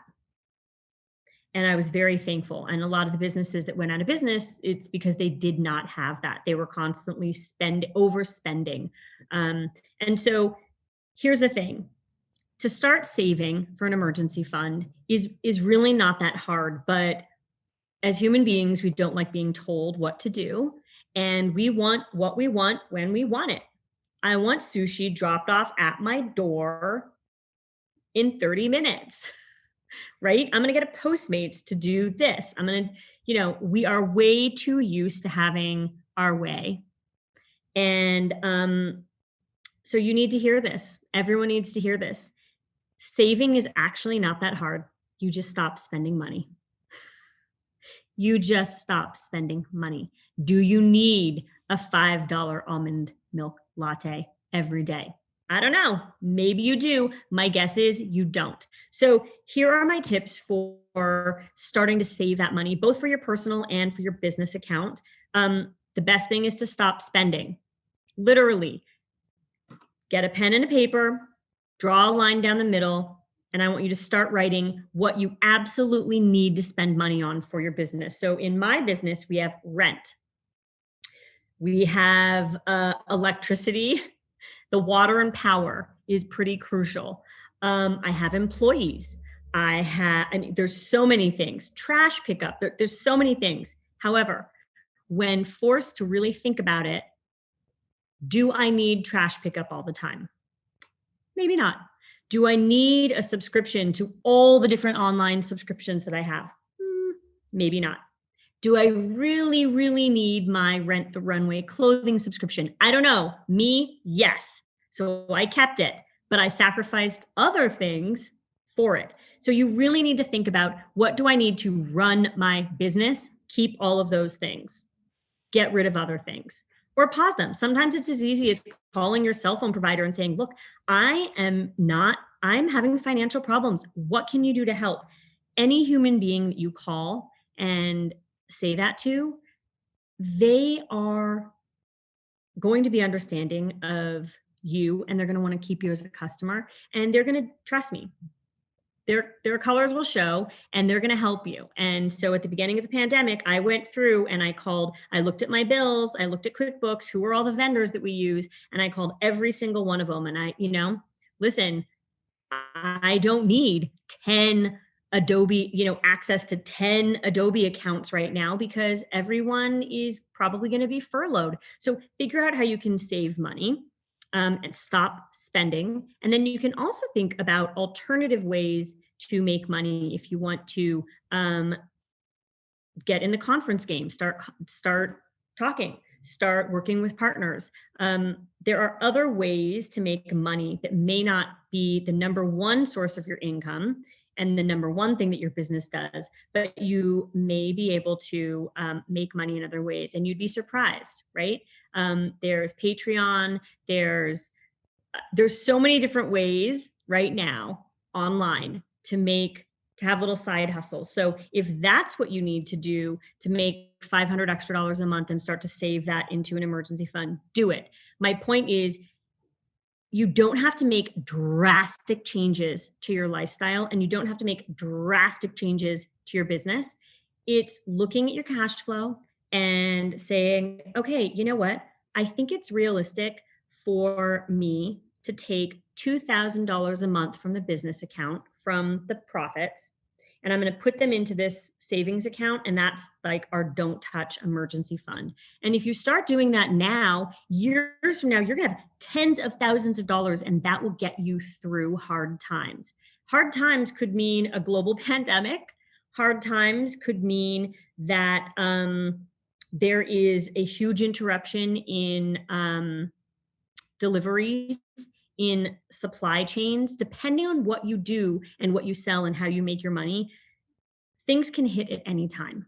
And I was very thankful. And a lot of the businesses that went out of business, it's because they did not have that. They were constantly overspending. And so here's the thing. To start saving for an emergency fund is really not that hard. But as human beings, we don't like being told what to do. And we want what we want when we want it. I want sushi dropped off at my door in 30 minutes. Right? I'm going to get a Postmates to do this. I'm going to, we are way too used to having our way. And so you need to hear this. Everyone needs to hear this. Saving is actually not that hard. You just stop spending money. You just stop spending money. Do you need a $5 almond milk latte every day? I don't know. Maybe you do. My guess is you don't. So here are my tips for starting to save that money, both for your personal and for your business account. The best thing is to stop spending. Literally, get a pen and a paper, draw a line down the middle, and I want you to start writing what you absolutely need to spend money on for your business. So in my business, we have rent. We have electricity. The water and power is pretty crucial. I have employees. I mean, there's so many things. Trash pickup, there's so many things. However, when forced to really think about it, do I need trash pickup all the time? Maybe not. Do I need a subscription to all the different online subscriptions that I have? Maybe not. Do I really, really need my Rent the Runway clothing subscription? I don't know. Me, yes. So I kept it, but I sacrificed other things for it. So you really need to think about, what do I need to run my business? Keep all of those things. Get rid of other things or pause them. Sometimes it's as easy as calling your cell phone provider and saying, look, I'm having financial problems. What can you do to help? Any human being that you call and say that to, they are going to be understanding of you, and they're going to want to keep you as a customer, and they're going to trust me. Their colors will show, and they're going to help you. And so at the beginning of the pandemic, I went through and I looked at my bills, I looked at QuickBooks, who were all the vendors that we use, and I called every single one of them. And listen, I don't need 10 Adobe, access to 10 Adobe accounts right now, because everyone is probably going to be furloughed. So figure out how you can save money and stop spending. And then you can also think about alternative ways to make money. If you want to get in the conference game, start talking, start working with partners. There are other ways to make money that may not be the number one source of your income and the number one thing that your business does, but you may be able to make money in other ways, and you'd be surprised, right? There's Patreon, there's so many different ways right now online to have little side hustles. So if that's what you need to do to make $500 extra a month and start to save that into an emergency fund, do it. My point is, you don't have to make drastic changes to your lifestyle, and you don't have to make drastic changes to your business. It's looking at your cash flow and saying, okay, you know what? I think it's realistic for me to take $2,000 a month from the business account, from the profits, and I'm going to put them into this savings account. And that's like our don't touch emergency fund. And if you start doing that now, years from now, you're going to have tens of thousands of dollars, and that will get you through hard times. Hard times could mean a global pandemic. Hard times could mean that there is a huge interruption in deliveries, in supply chains. Depending on what you do and what you sell and how you make your money, things can hit at any time.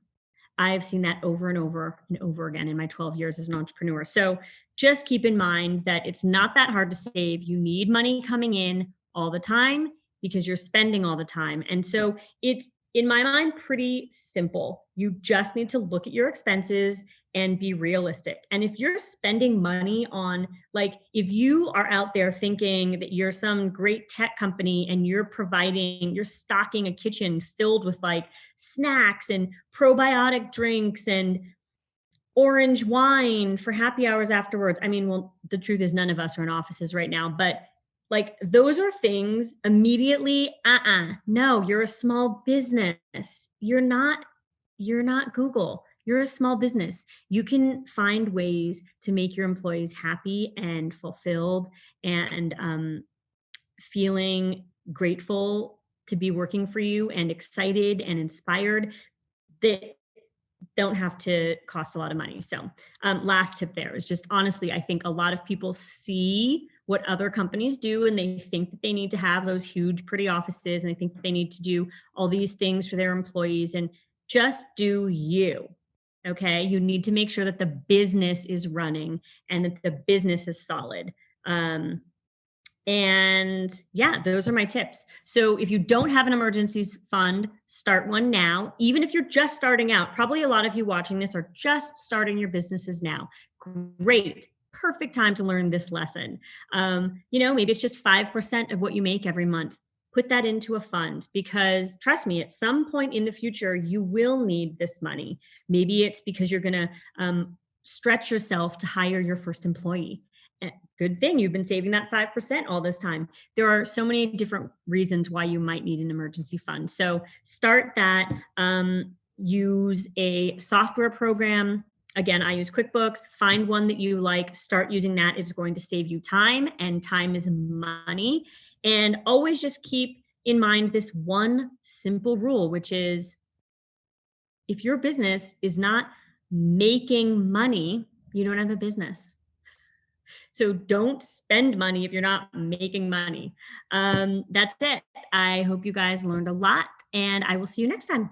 I've seen that over and over and over again in my 12 years as an entrepreneur. So just keep in mind that it's not that hard to save. You need money coming in all the time because you're spending all the time. And so it's, in my mind, pretty simple. You just need to look at your expenses and be realistic. And if you're spending money on, like, if you are out there thinking that you're some great tech company and you're stocking a kitchen filled with like snacks and probiotic drinks and orange wine for happy hours afterwards. I mean, well, the truth is none of us are in offices right now, but like, those are things immediately, no, you're a small business. You're not Google. You're a small business. You can find ways to make your employees happy and fulfilled and feeling grateful to be working for you and excited and inspired, that don't have to cost a lot of money. So last tip there is just, honestly, I think a lot of people see what other companies do and they think that they need to have those huge, pretty offices, and they think that they need to do all these things for their employees, and just do you. Okay. You need to make sure that the business is running and that the business is solid. And yeah, those are my tips. So if you don't have an emergencies fund, start one now. Even if you're just starting out, probably a lot of you watching this are just starting your businesses now. Great. Perfect time to learn this lesson. Maybe it's just 5% of what you make every month. Put that into a fund, because trust me, at some point in the future, you will need this money. Maybe it's because you're going to stretch yourself to hire your first employee. Good thing you've been saving that 5% all this time. There are so many different reasons why you might need an emergency fund. So start that. Use a software program. Again, I use QuickBooks. Find one that you like. Start using that. It's going to save you time, and time is money. And always just keep in mind this one simple rule, which is if your business is not making money, you don't have a business. So don't spend money if you're not making money. That's it. I hope you guys learned a lot, and I will see you next time.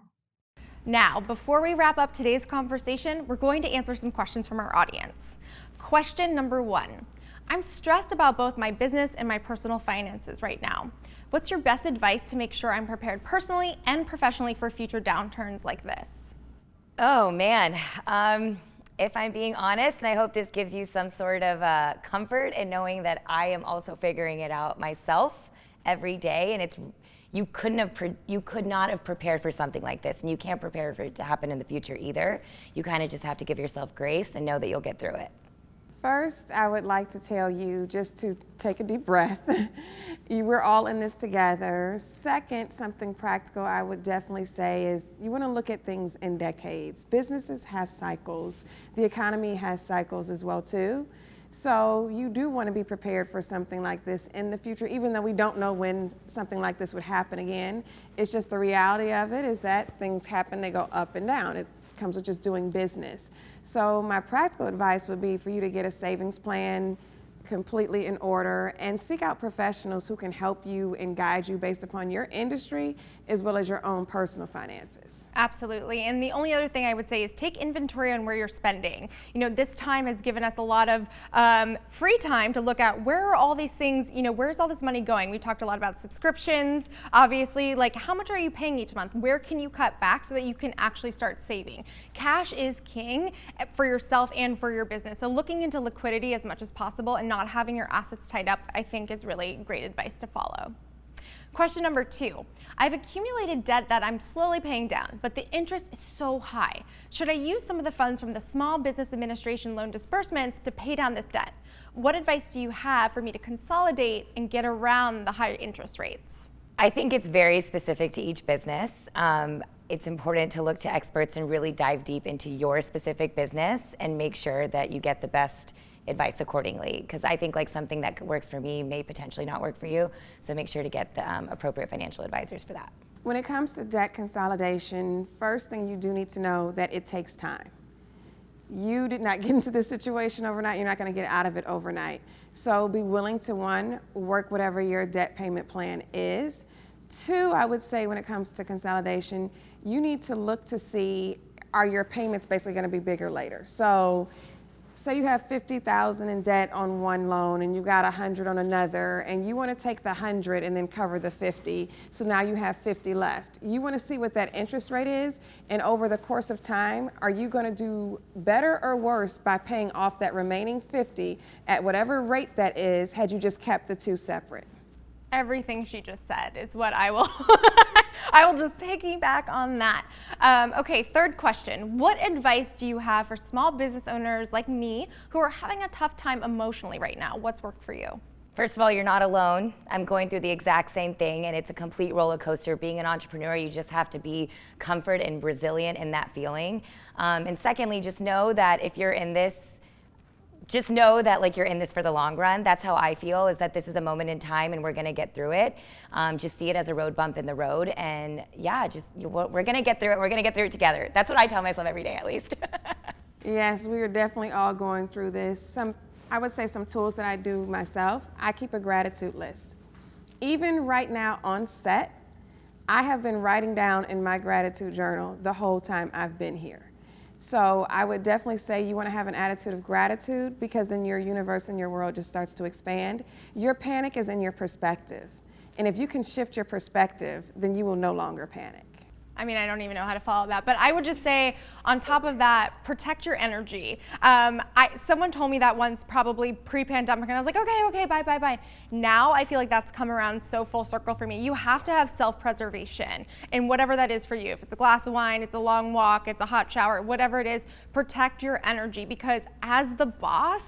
Now, before we wrap up today's conversation, we're going to answer some questions from our audience. Question number 1. I'm stressed about both my business and my personal finances right now. What's your best advice to make sure I'm prepared personally and professionally for future downturns like this? Oh man, if I'm being honest, and I hope this gives you some sort of comfort in knowing that I am also figuring it out myself every day, and you could not have prepared for something like this, and you can't prepare for it to happen in the future either. You kind of just have to give yourself grace and know that you'll get through it. First, I would like to tell you just to take a deep breath. We're all in this together. Second, something practical I would definitely say is you want to look at things in decades. Businesses have cycles. The economy has cycles as well too. So you do want to be prepared for something like this in the future, even though we don't know when something like this would happen again. It's just the reality of it is that things happen, they go up and down. It comes with just doing business. So my practical advice would be for you to get a savings plan completely in order and seek out professionals who can help you and guide you based upon your industry as well as your own personal finances. Absolutely. And the only other thing I would say is take inventory on where you're spending. You know, this time has given us a lot of free time to look at where are all these things, you know, where's all this money going? We talked a lot about subscriptions, obviously, like how much are you paying each month? Where can you cut back so that you can actually start saving? Cash is king for yourself and for your business. So looking into liquidity as much as possible and not having your assets tied up, I think is really great advice to follow. Question number 2. I've accumulated debt that I'm slowly paying down, but the interest is so high. Should I use some of the funds from the Small Business Administration loan disbursements to pay down this debt? What advice do you have for me to consolidate and get around the higher interest rates? I think it's very specific to each business. It's important to look to experts and really dive deep into your specific business and make sure that you get the best advice accordingly, because I think like something that works for me may potentially not work for you, so make sure to get the appropriate financial advisors for that. When it comes to debt consolidation, first thing you do need to know that it takes time. You did not get into this situation overnight, you're not going to get out of it overnight. So be willing to, 1, work whatever your debt payment plan is. 2, I would say when it comes to consolidation, you need to look to see, are your payments basically going to be bigger later? So say you have $50,000 in debt on one loan and you got $100 on another, and you want to take the $100 and then cover the $50, so now you have $50 left. You want to see what that interest rate is, and over the course of time, are you going to do better or worse by paying off that remaining $50 at whatever rate that is, had you just kept the 2 separate? Everything she just said is what I will I will just piggyback on that. Okay, third question. What advice do you have for small business owners like me who are having a tough time emotionally right now? What's worked for you? First of all, you're not alone. I'm going through the exact same thing, and it's a complete roller coaster. Being an entrepreneur, you just have to be comfort and resilient in that feeling. And secondly, just know that if you're in this, just know that like you're in this for the long run. That's how I feel, is that this is a moment in time and we're gonna get through it. Just see it as a road bump in the road, and yeah, we're gonna get through it. We're gonna get through it together. That's what I tell myself every day, at least. Yes, we are definitely all going through this. I would say some tools that I do myself. I keep a gratitude list. Even right now on set, I have been writing down in my gratitude journal the whole time I've been here. So I would definitely say you want to have an attitude of gratitude, because then your universe and your world just starts to expand. Your panic is in your perspective. And if you can shift your perspective, then you will no longer panic. I mean, I don't even know how to follow that, but I would just say, on top of that, protect your energy. Someone told me that once, probably pre-pandemic, and I was like, okay, bye. Now I feel like that's come around so full circle for me. You have to have self-preservation, and whatever that is for you. If it's a glass of wine, it's a long walk, it's a hot shower, whatever it is, protect your energy, because as the boss,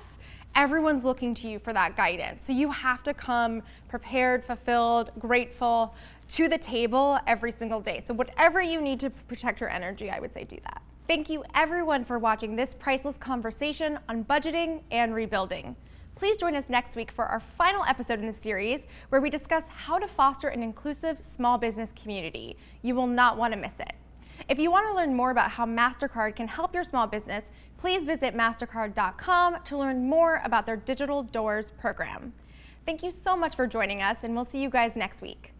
everyone's looking to you for that guidance. So you have to come prepared, fulfilled, grateful to the table every single day. So whatever you need to protect your energy, I would say do that. Thank you everyone for watching this priceless conversation on budgeting and rebuilding. Please join us next week for our final episode in the series, where we discuss how to foster an inclusive small business community. You will not want to miss it. If you want to learn more about how Mastercard can help your small business, please visit mastercard.com to learn more about their Digital Doors program. Thank you so much for joining us, and we'll see you guys next week.